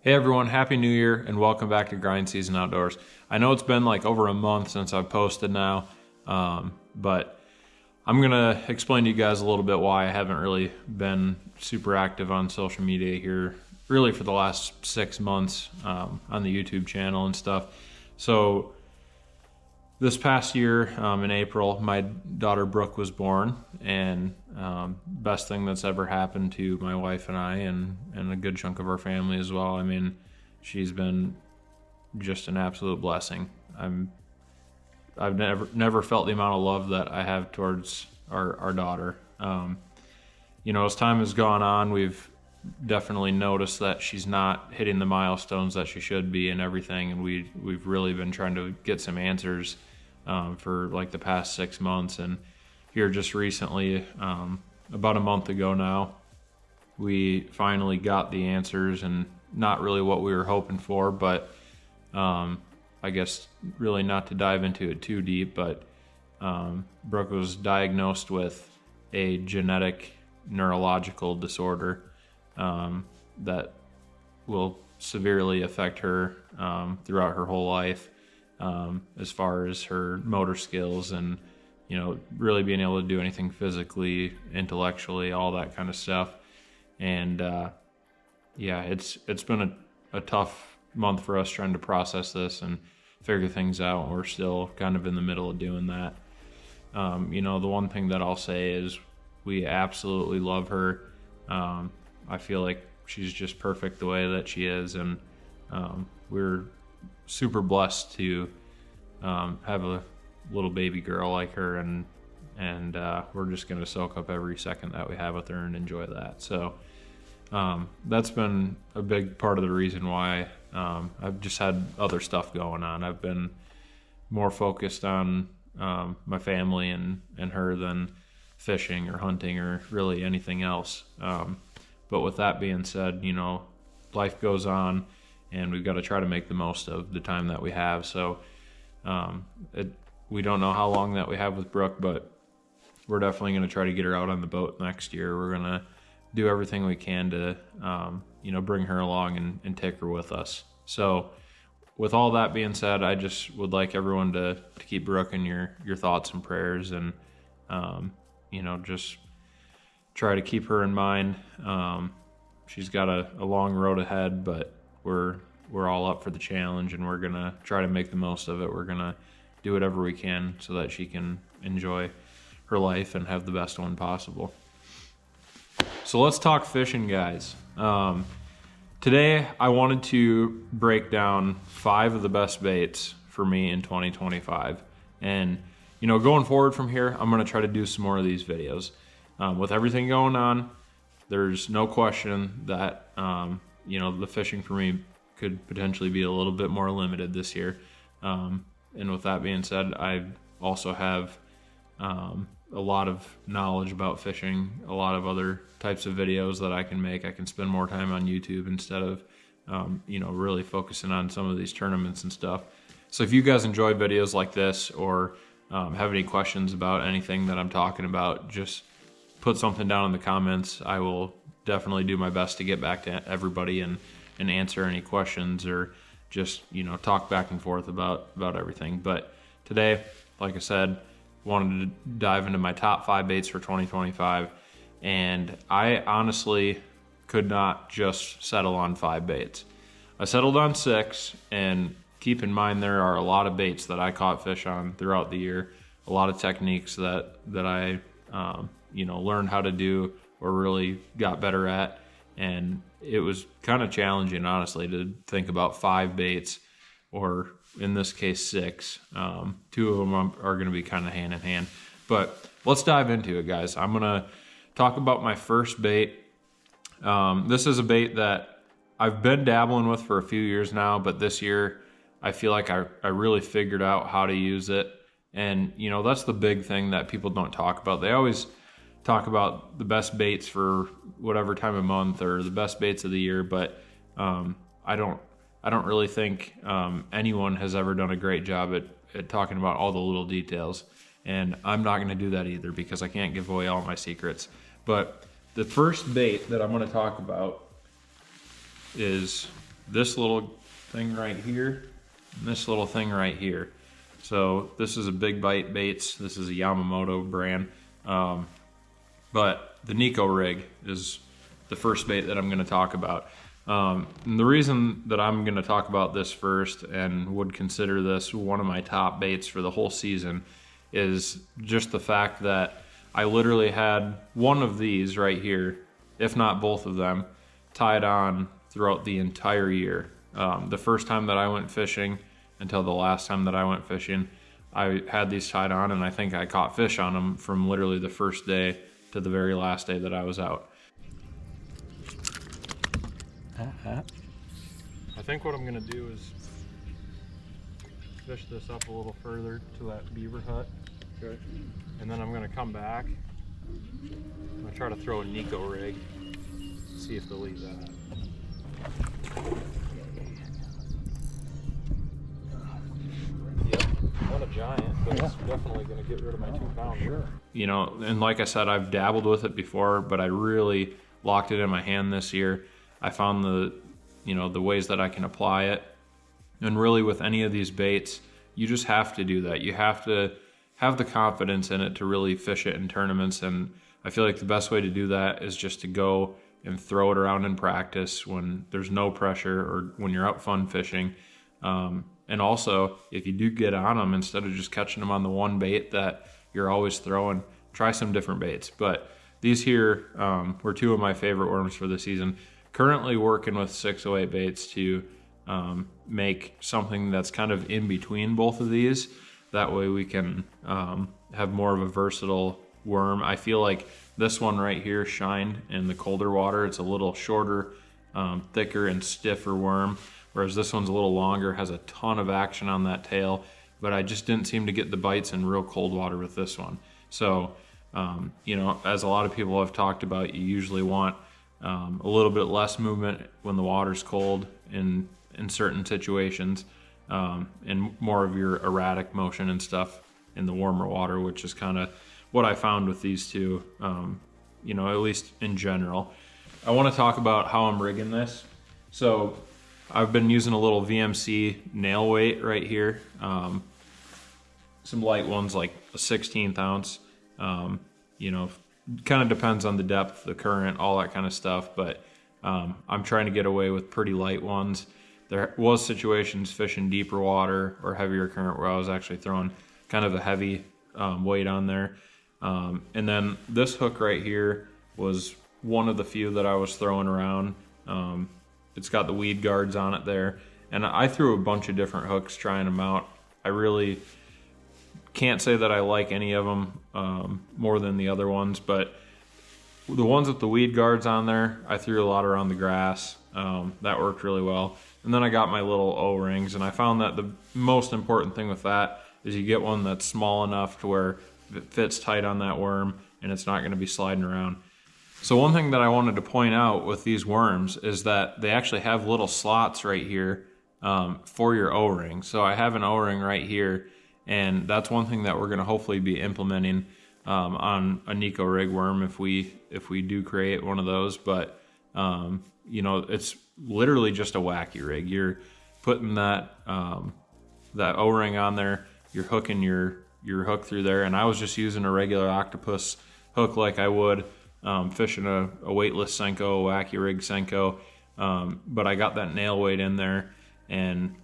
Hey everyone, Happy New Year and welcome back to Grind Season Outdoors. I know it's been like over a month since I've posted now, but I'm gonna explain to you guys a little bit why I haven't really been super active on social media here really for the last 6 months on the YouTube channel and stuff. So this past year in April, my daughter Brooke was born, and best thing that's ever happened to my wife and I, and a good chunk of our family as well. I mean, she's been just an absolute blessing. I've never felt the amount of love that I have towards our daughter. As time has gone on, we've definitely noticed that she's not hitting the milestones that she should be and everything, and we've really been trying to get some answers for like the past 6 months. And here just recently, about a month ago now, we finally got the answers, and not really what we were hoping for, but I guess really not to dive into it too deep, but Brooke was diagnosed with a genetic neurological disorder that will severely affect her throughout her whole life, as far as her motor skills and really being able to do anything physically, intellectually, all that kind of stuff. And it's been a tough month for us trying to process this and figure things out. We're still kind of in the middle of doing that. The one thing that I'll say is we absolutely love her. I feel like she's just perfect the way that she is, and we're super blessed to have a little baby girl like her, and we're just going to soak up every second that we have with her and enjoy that. So that's been a big part of the reason why I've just had other stuff going on. I've been more focused on my family and her than fishing or hunting or really anything else. But with that being said, life goes on, and we've got to try to make the most of the time that we have. So we don't know how long that we have with Brooke, but we're definitely going to try to get her out on the boat next year. We're going to do everything we can to bring her along and take her with us. So with all that being said, I just would like everyone to keep Brooke in your thoughts and prayers, and just try to keep her in mind. She's got a long road ahead, but we're all up for the challenge, and we're gonna try to make the most of it. We're gonna do whatever we can so that she can enjoy her life and have the best one possible. So let's talk fishing, guys. Today I wanted to break down 5 of the best baits for me in 2025. And going forward from here, I'm gonna try to do some more of these videos. With everything going on, there's no question that the fishing for me could potentially be a little bit more limited this year. And with that being said, I also have a lot of knowledge about fishing, a lot of other types of videos that I can make. I can spend more time on YouTube instead of really focusing on some of these tournaments and stuff. So if you guys enjoy videos like this, or have any questions about anything that I'm talking about, just put something down in the comments. I will definitely do my best to get back to everybody and answer any questions, or just talk back and forth about everything. But today, like I said, wanted to dive into my top 5 baits for 2025, and I honestly could not just settle on 5 baits. I settled on 6, and keep in mind there are a lot of baits that I caught fish on throughout the year, a lot of techniques that I learned how to do or really got better at. And it was kind of challenging, honestly, to think about 5 baits, or in this case 6. 2 of them are going to be kind of hand in hand. But let's dive into it, guys. I'm going to talk about my first bait. This is a bait that I've been dabbling with for a few years now, but this year I feel like I really figured out how to use it. And that's the big thing that people don't talk about. They always talk about the best baits for whatever time of month, or the best baits of the year, but I don't really think anyone has ever done a great job at talking about all the little details, and I'm not going to do that either, because I can't give away all my secrets. But the first bait that I'm going to talk about is this little thing right here, and this little thing right here. So this is a Big Bite Baits. This is a Yamamoto brand. But the Nico rig is the first bait that I'm going to talk about. And the reason that I'm going to talk about this first and would consider this one of my top baits for the whole season is just the fact that I literally had one of these right here, if not both of them, tied on throughout the entire year. The first time that I went fishing until the last time that I went fishing, I had these tied on, and I think I caught fish on them from literally the first day to the very last day that I was out. I think what I'm gonna do is fish this up a little further to that beaver hut. Okay. And then I'm gonna come back. I'm gonna try to throw a Nico rig, see if they'll eat that. Yep, not a giant, but it's definitely gonna get rid of my 2 pounder. Sure. You know, and like I said, I've dabbled with it before, but I really locked it in my hand this year. I found the ways that I can apply it. And really with any of these baits, you just have to do that. You have to have the confidence in it to really fish it in tournaments. And I feel like the best way to do that is just to go and throw it around in practice when there's no pressure or when you're out fun fishing. And also, if you do get on them, instead of just catching them on the one bait that you're always throwing, try some different baits. But these here were 2 of my favorite worms for the season. Currently working with 608 baits to make something that's kind of in between both of these. That way we can have more of a versatile worm. I feel like this one right here shined in the colder water. It's a little shorter, thicker and stiffer worm, whereas this one's a little longer, has a ton of action on that tail, but I just didn't seem to get the bites in real cold water with this one. So, you know, as a lot of people have talked about, you usually want a little bit less movement when the water's cold in certain situations, and more of your erratic motion and stuff in the warmer water, which is kind of what I found with these 2, you know, at least in general. I want to talk about how I'm rigging this. So I've been using a little VMC nail weight right here, some light ones like a 16th ounce, you know, kind of depends on the depth, the current, all that kind of stuff, but I'm trying to get away with pretty light ones. There was situations fishing deeper water or heavier current where I was actually throwing kind of a heavy weight on there. And then this hook right here was one of the few that I was throwing around. It's got the weed guards on it there, and I threw a bunch of different hooks trying them out. I really can't say that I like any of them more than the other ones, but the ones with the weed guards on there, I threw a lot around the grass. That worked really well. And then I got my little O-rings, and I found that the most important thing with that is you get one that's small enough to where it fits tight on that worm and it's not going to be sliding around. So one thing that I wanted to point out with these worms is that they actually have little slots right here for your O-ring. So I have an O-ring right here, and that's one thing that we're going to hopefully be implementing on a Nico rig worm if we do create one of those. But you know, it's literally just a wacky rig. You're putting that that O-ring on there, you're hooking your hook through there, and I was just using a regular octopus hook like I would fishing a weightless Senko, a wacky rig Senko, but I got that nail weight in there, and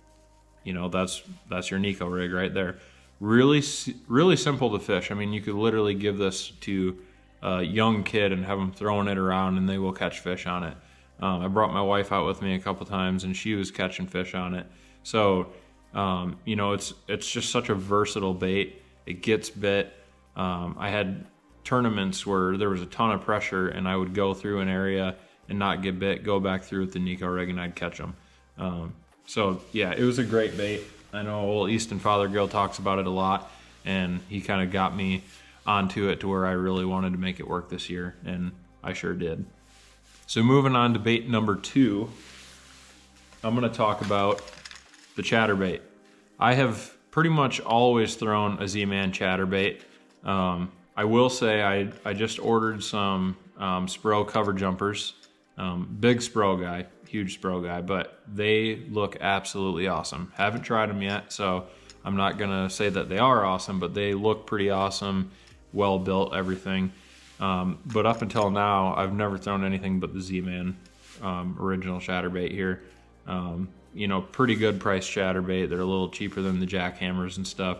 you know, that's your Nico rig right there. Really simple to fish. I mean, you could literally give this to a young kid and have them throwing it around, and they will catch fish on it. I brought my wife out with me a couple times, and she was catching fish on it. So, you know, it's just such a versatile bait. It gets bit. I had tournaments where there was a ton of pressure, and I would go through an area and not get bit, go back through with the Nico rig, and I'd catch them. So yeah, it was a great bait. I know old Easton Fothergill talks about it a lot, and he kind of got me onto it to where I really wanted to make it work this year, and I sure did. So moving on to bait number 2, I'm going to talk about the Chatterbait. I have pretty much always thrown a Z-Man Chatterbait. I will say I just ordered some Spro cover jumpers. Big Spro guy, huge Spro guy, but they look absolutely awesome. Haven't tried them yet, so I'm not gonna say that they are awesome, but they look pretty awesome, well built, everything. But up until now, I've never thrown anything but the Z-Man original Chatterbait here. You know, pretty good price Chatterbait. They're a little cheaper than the jackhammers and stuff.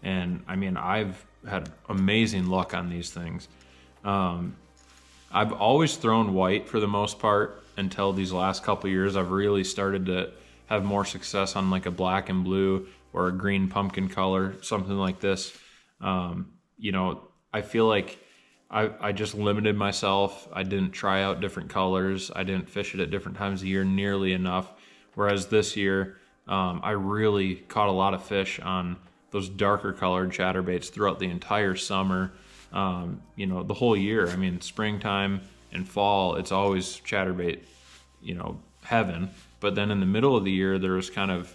And I mean, I've had amazing luck on these things. I've always thrown white for the most part until these last couple years. I've really started to have more success on like a black and blue or a green pumpkin color, something like this. You know, I feel like I just limited myself. I didn't try out different colors. I didn't fish it at different times of year nearly enough. Whereas this year, I really caught a lot of fish on those darker colored chatterbaits throughout the entire summer. You know, the whole year. I mean, springtime and fall, it's always chatterbait, you know, heaven. But then in the middle of the year, there was kind of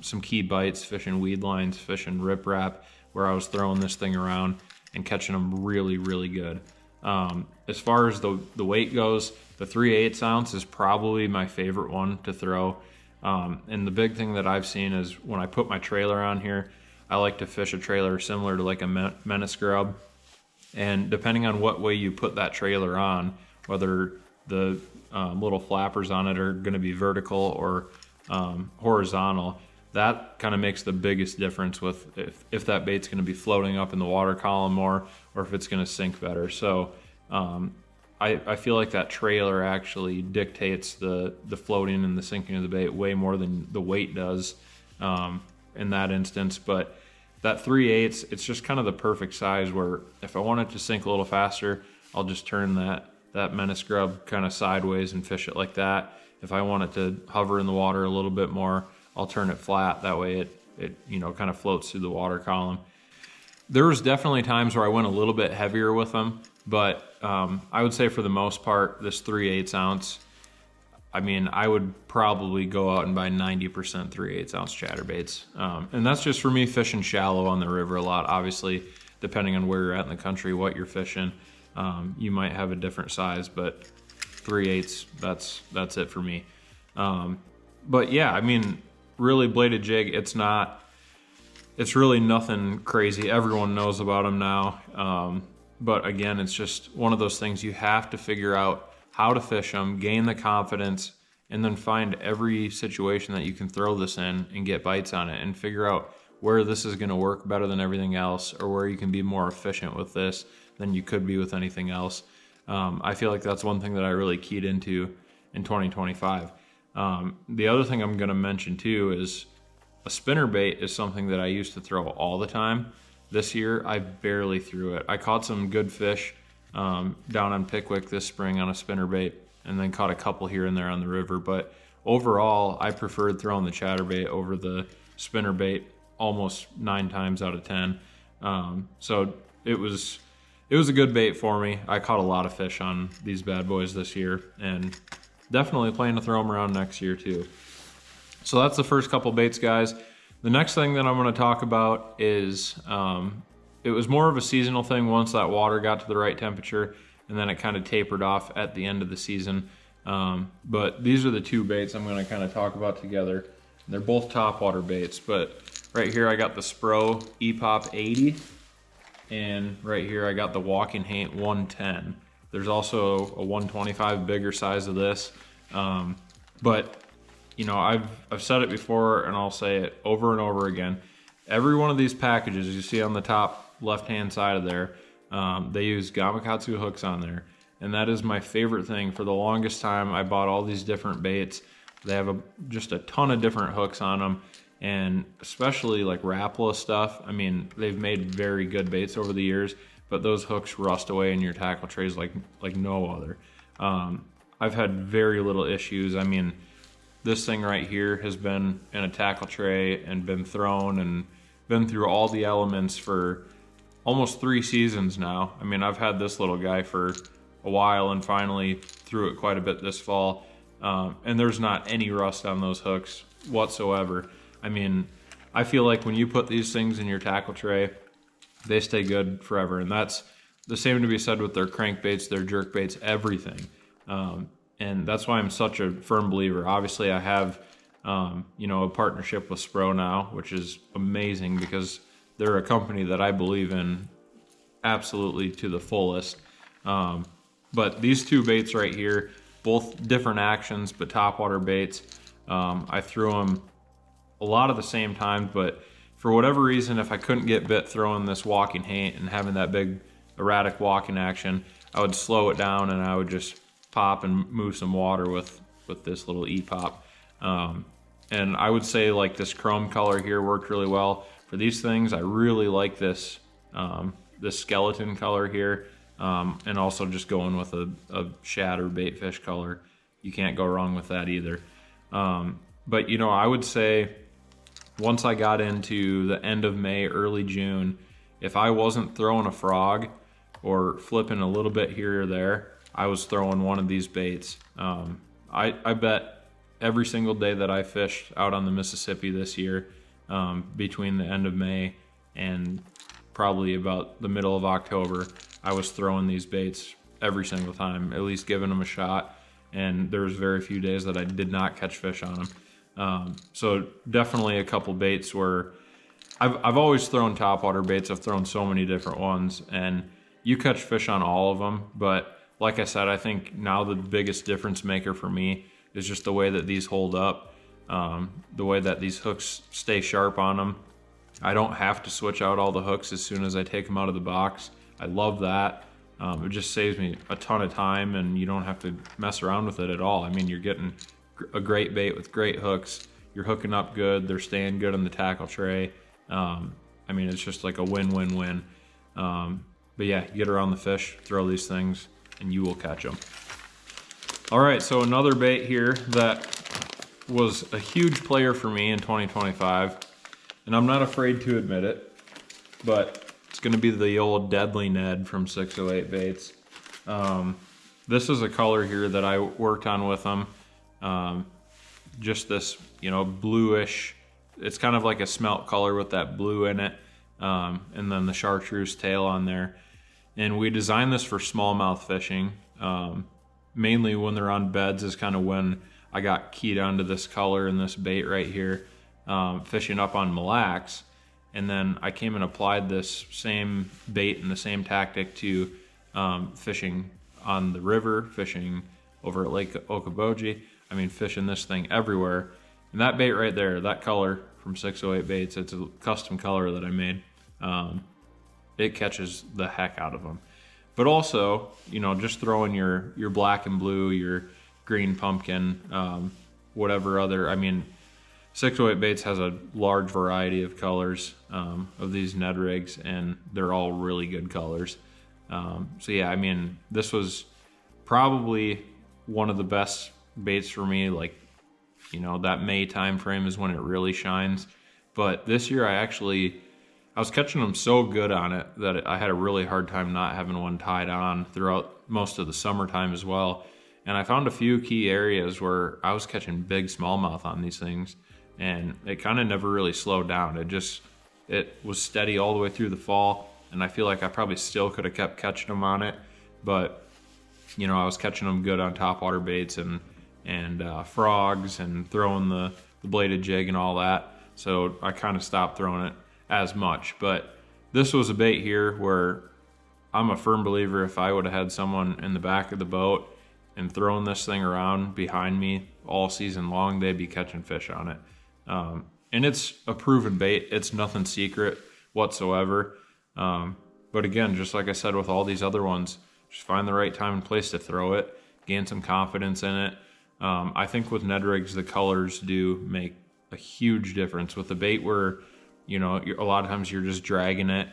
some key bites, fishing weed lines, fishing riprap, where I was throwing this thing around and catching them really, really good. As far as the weight goes, the 3/8 ounce is probably my favorite one to throw. And the big thing that I've seen is when I put my trailer on here, I like to fish a trailer similar to like a menace grub. And depending on what way you put that trailer on, whether the little flappers on it are going to be vertical or horizontal, that kind of makes the biggest difference with if that bait's going to be floating up in the water column more, or if it's going to sink better. So I feel like that trailer actually dictates the floating and the sinking of the bait way more than the weight does in that instance. But that 3/8, it's just kind of the perfect size where if I want it to sink a little faster, I'll just turn that menace grub kind of sideways and fish it like that. If I want it to hover in the water a little bit more, I'll turn it flat. That way it you know, kind of floats through the water column. There was definitely times where I went a little bit heavier with them, but I would say for the most part, this 3/8 ounce, I mean, I would probably go out and buy 90% 3/8 ounce chatterbaits. And that's just for me fishing shallow on the river a lot. Obviously, depending on where you're at in the country, what you're fishing, you might have a different size, but 3/8, that's it for me. But yeah, I mean, really bladed jig, it's really nothing crazy. Everyone knows about them now. But again, it's just one of those things you have to figure out how to fish them, gain the confidence, and then find every situation that you can throw this in and get bites on it, and figure out where this is going to work better than everything else, or where you can be more efficient with this than you could be with anything else. I feel like that's one thing that I really keyed into in 2025. The other thing I'm going to mention too is a spinnerbait is something that I used to throw all the time. This year, I barely threw it. I caught some good fish down on Pickwick this spring on a spinnerbait, and then caught a couple here and there on the river. But overall, I preferred throwing the chatterbait over the spinnerbait almost 9 times out of 10. So it was a good bait for me. I caught a lot of fish on these bad boys this year, and definitely plan to throw them around next year too. So that's the first couple baits, guys. The next thing that I'm going to talk about is it was more of a seasonal thing once that water got to the right temperature, and then it kind of tapered off at the end of the season. But these are the two baits I'm going to kind of talk about together. They're both topwater baits, but right here I got the Spro E-Pop 80, and right here I got the Walking Haint 110. There's also a 125 bigger size of this, but you know, I've said it before and I'll say it over and over again. Every one of these packages you see on the top left-hand side of there, they use Gamakatsu hooks on there, and that is my favorite thing. For the longest time, I bought all these different baits. They have just a ton of different hooks on them, and especially like Rapala stuff. I mean, they've made very good baits over the years, but those hooks rust away in your tackle trays like no other. I've had very little issues. I mean, this thing right here has been in a tackle tray and been thrown and been through all the elements for almost 3 seasons now. I mean, I've had this little guy for a while and finally threw it quite a bit this fall. And there's not any rust on those hooks whatsoever. I mean, I feel like when you put these things in your tackle tray, they stay good forever. And that's the same to be said with their crankbaits, their jerkbaits, everything. And that's why I'm such a firm believer. Obviously, I have, you know, a partnership with Spro now, which is amazing because they're a company that I believe in absolutely to the fullest. But these two baits right here, both different actions, but topwater baits. I threw them a lot of the same time, but for whatever reason, if I couldn't get bit throwing this walking hait and having that big erratic walking action, I would slow it down and I would just pop and move some water with this little E-pop. And I would say like this chrome color here worked really well for these things. I really like this this skeleton color here, and also just going with a shad or baitfish color. You can't go wrong with that either. But you know, I would say once I got into the end of May, early June, if I wasn't throwing a frog or flipping a little bit here or there, I was throwing one of these baits. I bet every single day that I fished out on the Mississippi this year, between the end of May and probably about the middle of October, I was throwing these baits every single time, at least giving them a shot. And there was very few days that I did not catch fish on them. So definitely a couple baits where I've always thrown topwater baits. I've thrown so many different ones, and you catch fish on all of them. But like I said, I think now the biggest difference maker for me is just the way that these hold up, the way that these hooks stay sharp on them. I don't have to switch out all the hooks as soon as I take them out of the box. I love that. It just saves me a ton of time, and you don't have to mess around with it at all. I mean, you're getting a great bait with great hooks. You're hooking up good. They're staying good on the tackle tray. I mean, it's just like a win-win-win. But yeah, get around the fish, throw these things, and you will catch them. All right, so another bait here that was a huge player for me in 2025, and I'm not afraid to admit it, but it's gonna be the old Deadly Ned from 608 Baits. This is a color here that I worked on with them. Just this, you know, bluish, it's kind of like a smelt color with that blue in it, and then the chartreuse tail on there. And we designed this for smallmouth fishing. Mainly when they're on beds is kind of when I got keyed onto this color and this bait right here, fishing up on Mille Lacs. And then I came and applied this same bait and the same tactic to fishing on the river, fishing over at Lake Okoboji. I mean, fishing this thing everywhere. And that bait right there, that color from 608 Baits, it's a custom color that I made. It catches the heck out of them. But also, you know, just throwing your black and blue, your green pumpkin, whatever other, I mean, 608 Baits has a large variety of colors of these Ned rigs, and they're all really good colors. So yeah, I mean, this was probably one of the best baits for me. Like, you know, that May time frame is when it really shines. But this year I was catching them so good on it that I had a really hard time not having one tied on throughout most of the summertime as well. And I found a few key areas where I was catching big smallmouth on these things, and it kind of never really slowed down. It was steady all the way through the fall, and I feel like I probably still could have kept catching them on it, but you know, I was catching them good on topwater baits and frogs and throwing the bladed jig and all that. So I kind of stopped throwing it as much. But this was a bait here where I'm a firm believer if I would have had someone in the back of the boat and throwing this thing around behind me all season long, they'd be catching fish on it. And it's a proven bait. It's nothing secret whatsoever. But again, just like I said with all these other ones, just find the right time and place to throw it, gain some confidence in it. I think with Ned rigs, the colors do make a huge difference. With the bait where, you know, a lot of times you're just dragging it,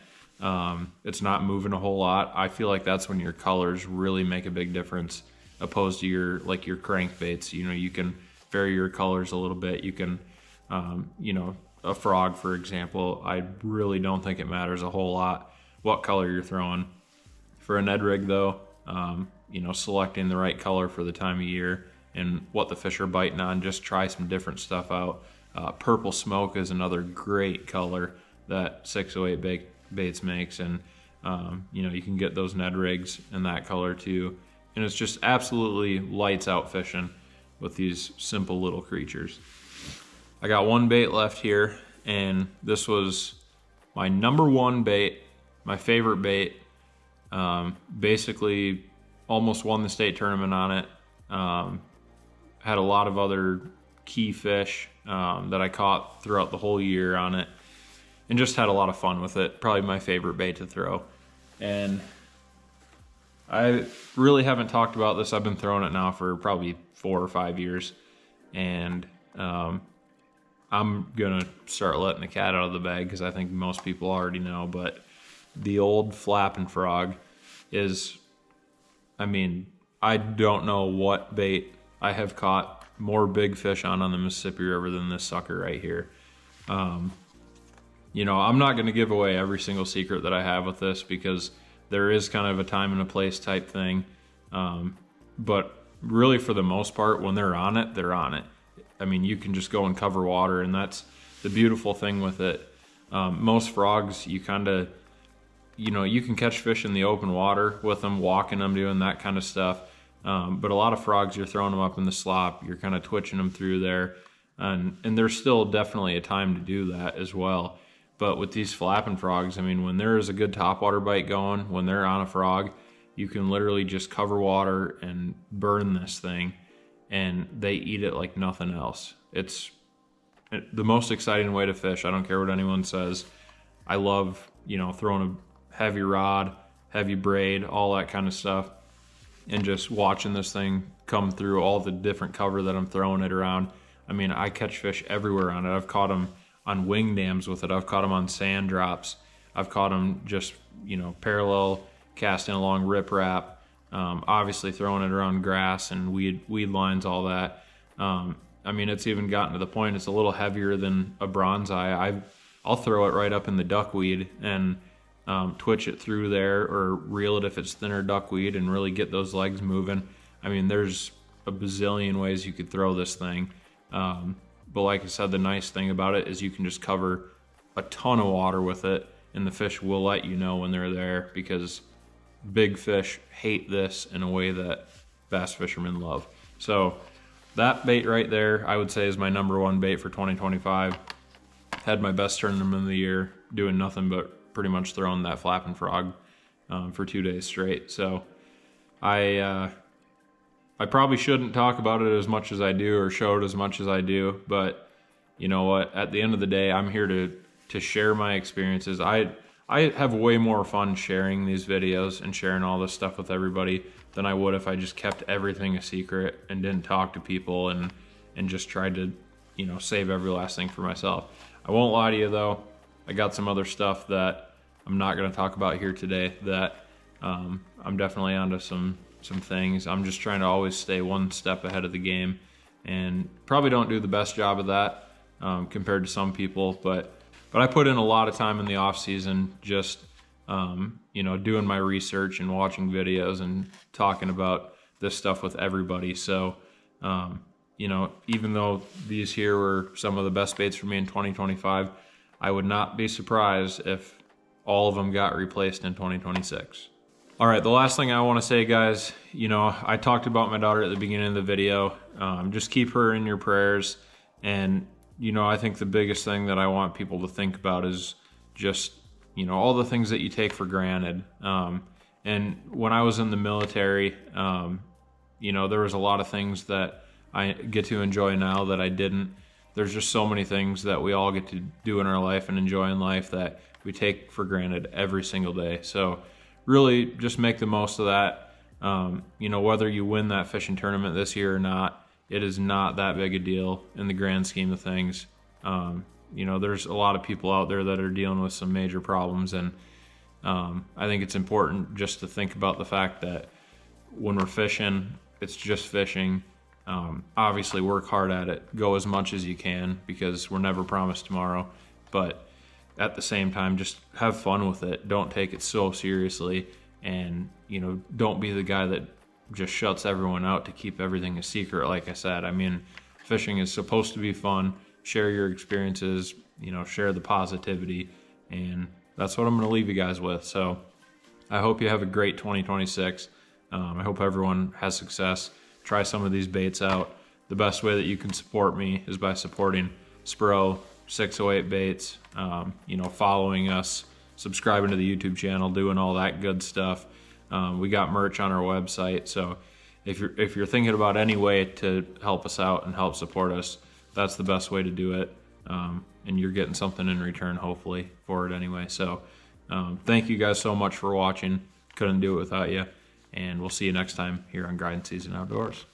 it's not moving a whole lot. I feel like that's when your colors really make a big difference, opposed to your crankbaits. You know, you can vary your colors a little bit. You can, you know, a frog, for example, I really don't think it matters a whole lot what color you're throwing. For a Ned rig though, you know, selecting the right color for the time of year and what the fish are biting on, just try some different stuff out. Purple smoke is another great color that 608 Baits makes, and you know, you can get those Ned rigs in that color too. And it's just absolutely lights out fishing with these simple little creatures. I got one bait left here, and this was my number one bait, my favorite bait. Basically almost won the state tournament on it. Had a lot of other key fish that I caught throughout the whole year on it, and just had a lot of fun with it. Probably my favorite bait to throw. And I really haven't talked about this. I've been throwing it now for probably 4 or 5 years, and I'm gonna start letting the cat out of the bag because I think most people already know, but the old flapping frog is, I mean, I don't know what bait I have caught more big fish on the Mississippi River than this sucker right here. You know, I'm not going to give away every single secret that I have with this because there is kind of a time and a place type thing. But really, for the most part, when they're on it, they're on it. I mean, you can just go and cover water, and that's the beautiful thing with it. Most frogs, you kind of, you know, you can catch fish in the open water with them, walking them, doing that kind of stuff. But a lot of frogs, you're throwing them up in the slop, you're kind of twitching them through there. And there's still definitely a time to do that as well. But with these flapping frogs, I mean, when there is a good topwater bite going, when they're on a frog, you can literally just cover water and burn this thing, and they eat it like nothing else. It's the most exciting way to fish. I don't care what anyone says. I love, you know, throwing a heavy rod, heavy braid, all that kind of stuff, and just watching this thing come through all the different cover that I'm throwing it around. I mean, I catch fish everywhere on it. I've caught them on wing dams with it. I've caught them on sand drops. I've caught them just, you know, parallel casting along riprap. Obviously throwing it around grass and weed lines, all that. I mean, it's even gotten to the point it's a little heavier than a bronzeye. I'll throw it right up in the duckweed and twitch it through there, or reel it if it's thinner duckweed, and really get those legs moving. I mean, there's a bazillion ways you could throw this thing. But like I said, the nice thing about it is you can just cover a ton of water with it, and the fish will let you know when they're there, because big fish hate this in a way that bass fishermen love. So that bait right there, I would say, is my number one bait for 2025. Had my best tournament of the year, doing nothing but pretty much throwing that flapping frog for 2 days straight. So I probably shouldn't talk about it as much as I do, or show it as much as I do, but you know what? At the end of the day, I'm here to share my experiences. I have way more fun sharing these videos and sharing all this stuff with everybody than I would if I just kept everything a secret and didn't talk to people and just tried to, you know, save every last thing for myself. I won't lie to you though, I got some other stuff that I'm not going to talk about here today that I'm definitely onto some things. I'm just trying to always stay one step ahead of the game, and probably don't do the best job of that compared to some people, but I put in a lot of time in the off season just you know, doing my research and watching videos and talking about this stuff with everybody. So you know, even though these here were some of the best baits for me in 2025, I would not be surprised if all of them got replaced in 2026. All right, the last thing I want to say, guys, you know, I talked about my daughter at the beginning of the video. Just keep her in your prayers. And, you know, I think the biggest thing that I want people to think about is just, you know, all the things that you take for granted. And when I was in the military, you know, there was a lot of things that I get to enjoy now that I didn't. There's just so many things that we all get to do in our life and enjoy in life that we take for granted every single day. So really just make the most of that. You know, whether you win that fishing tournament this year or not, it is not that big a deal in the grand scheme of things. You know, there's a lot of people out there that are dealing with some major problems, and I think it's important just to think about the fact that when we're fishing, it's just fishing. Obviously work hard at it, go as much as you can, because we're never promised tomorrow, but at the same time, just have fun with it. Don't take it so seriously, and, you know, don't be the guy that just shuts everyone out to keep everything a secret. Like I said, I mean, fishing is supposed to be fun. Share your experiences, you know, share the positivity, and that's what I'm going to leave you guys with. So I hope you have a great 2026. I hope everyone has success. Try some of these baits out. The best way that you can support me is by supporting Spro 608 Baits, following us, subscribing to the YouTube channel, doing all that good stuff. We got merch on our website, so if you're thinking about any way to help us out and help support us, that's the best way to do it. And you're getting something in return, hopefully, for it anyway. So thank you guys so much for watching. Couldn't do it without you. And we'll see you next time here on Grinding Season Outdoors.